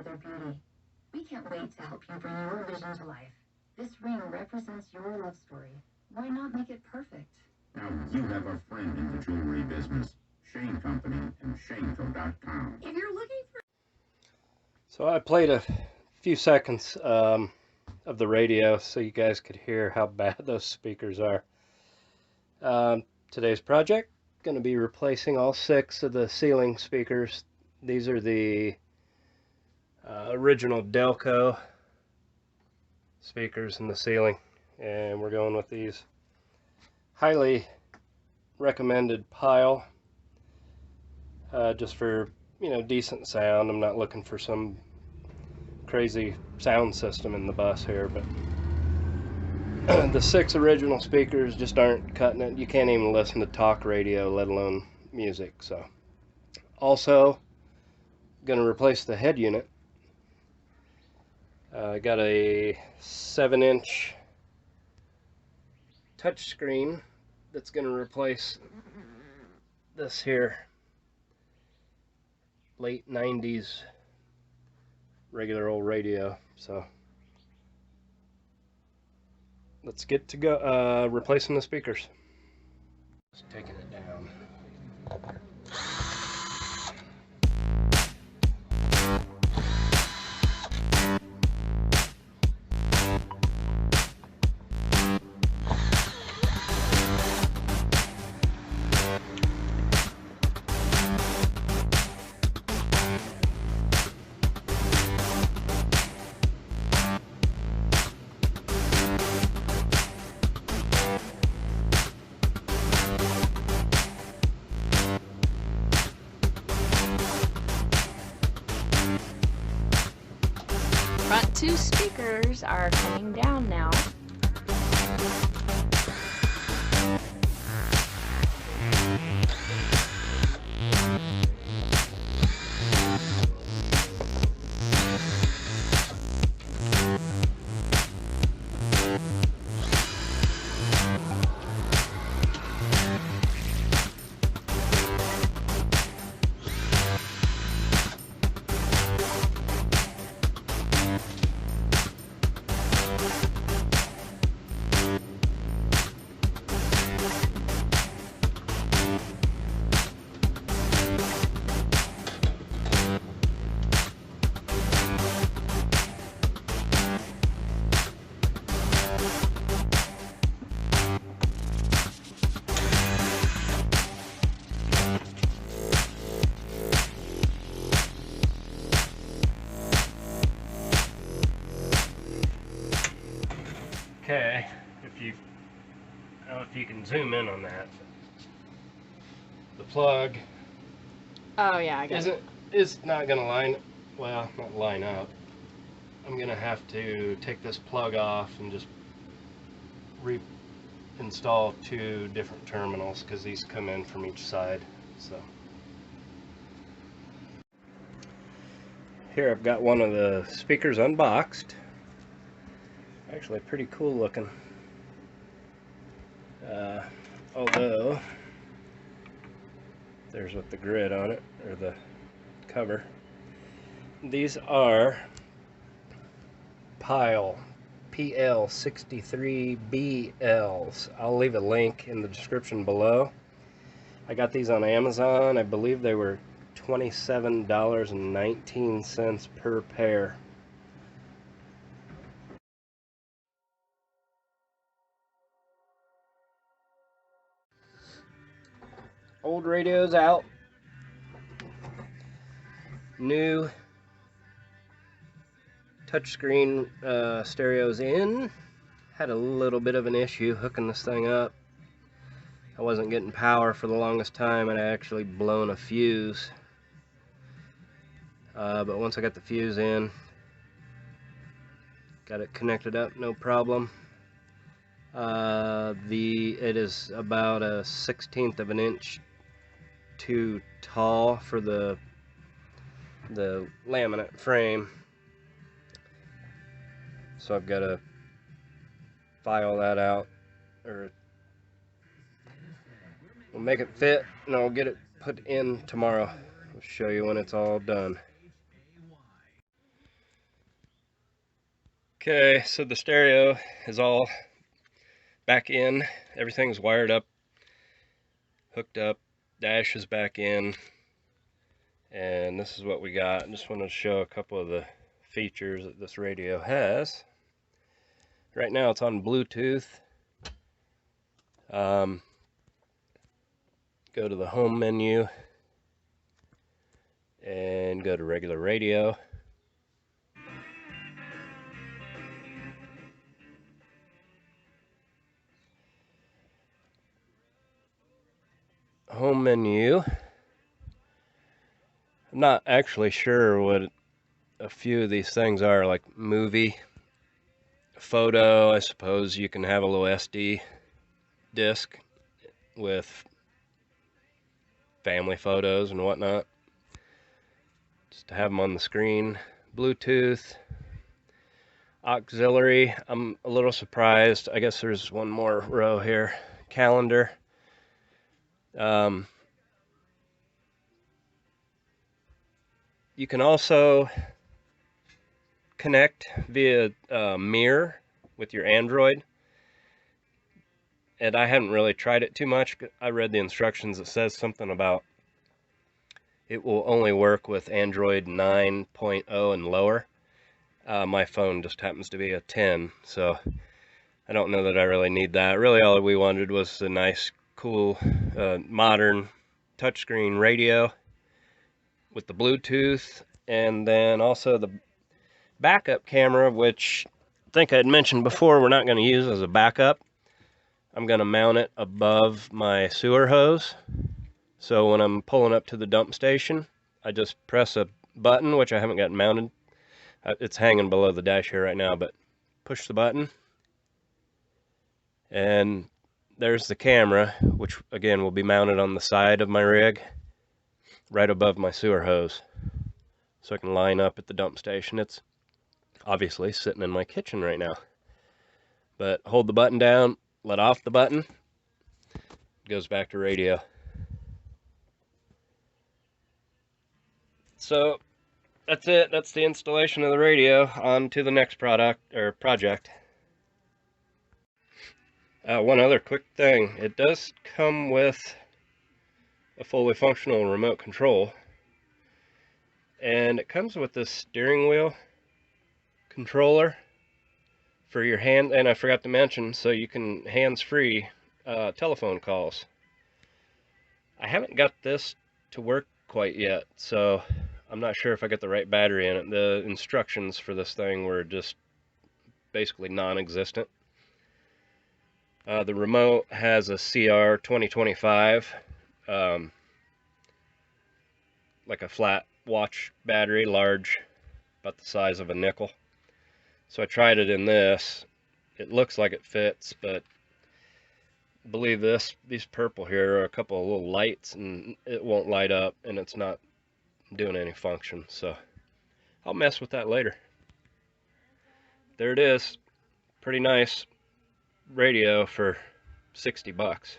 admire their beauty. We can't wait to help you bring your vision to life. This ring represents your love story. Why not make it perfect? Now you have a friend in the jewelry business. Shane Company and ShaneCo.com. If you're looking for... So I played a few seconds of the radio so you guys could hear how bad those speakers are. Today's project, going to be replacing all 6 of the ceiling speakers. These are the original Delco speakers in the ceiling, and we're going with these highly recommended Pyle, just for, you know, decent sound. I'm not looking for some crazy sound system in the bus here, but the 6 original speakers just aren't cutting it. You can't even listen to talk radio, let alone music. So also going to replace the head unit. I got a 7-inch touchscreen that's going to replace this here late 90s regular old radio. So let's get to go replacing the speakers. Just taking it down. Front 2 speakers are coming down now. Okay, I don't know if you can zoom in on that. The plug Oh yeah, I got it. is not going to not line up. I'm going to have to take this plug off and just reinstall 2 different terminals because these come in from each side. So here I've got one of the speakers unboxed. Actually pretty cool looking, although there's with the grid on it, or the cover. These are Pyle PL63BLs. I'll leave a link in the description below. I got these on Amazon. I believe they were $27.19 per pair. Old radio's out. New touchscreen stereo's in. Had a little bit of an issue hooking this thing up. I wasn't getting power for the longest time, and I actually blown a fuse. But once I got the fuse in, got it connected up, no problem. It is about a 1/16 of an inch too tall for the laminate frame, so I've got to file that out, or we'll make it fit, and I'll get it put in tomorrow. I'll show you when it's all done. Okay, so the stereo is all back in. Everything's wired up, hooked up, dash is back in, and this is what we got. I just wanted to show a couple of the features that this radio has. Right now it's on Bluetooth. Go to the home menu and go to regular radio. Home menu. I'm not actually sure what a few of these things are, like movie, photo. I suppose you can have a little SD disc with family photos and whatnot, just to have them on the screen. Bluetooth, auxiliary. I'm a little surprised. I guess there's one more row here. Calendar. You can also connect via mirror with your Android, and I haven't really tried it too much. I read the instructions. It says something about it will only work with Android 9.0 and lower. My phone just happens to be a 10, so I don't know that I really need that. Really all we wanted was a nice, cool, modern touchscreen radio with the Bluetooth, and then also the backup camera, which I think I had mentioned before we're not going to use as a backup. I'm going to mount it above my sewer hose, so when I'm pulling up to the dump station, I just press a button, which I haven't got mounted. It's hanging below the dash here right now, but push the button, and there's the camera, which again will be mounted on the side of my rig, right above my sewer hose, so I can line up at the dump station. It's obviously sitting in my kitchen right now, but hold the button down, let off the button, it goes back to radio. So that's it. That's the installation of the radio. On to the next project. One other quick thing. It does come with a fully functional remote control, and it comes with this steering wheel controller for your hand, and I forgot to mention, so you can hands-free telephone calls. I haven't got this to work quite yet, so I'm not sure if I got the right battery in it. The instructions for this thing were just basically non-existent. The remote has a CR 2025, like a flat watch battery, large, about the size of a nickel. So I tried it in this. It looks like it fits, but I believe these purple here are a couple of little lights, and it won't light up, and it's not doing any function. So I'll mess with that later. There it is. Pretty nice radio for $60.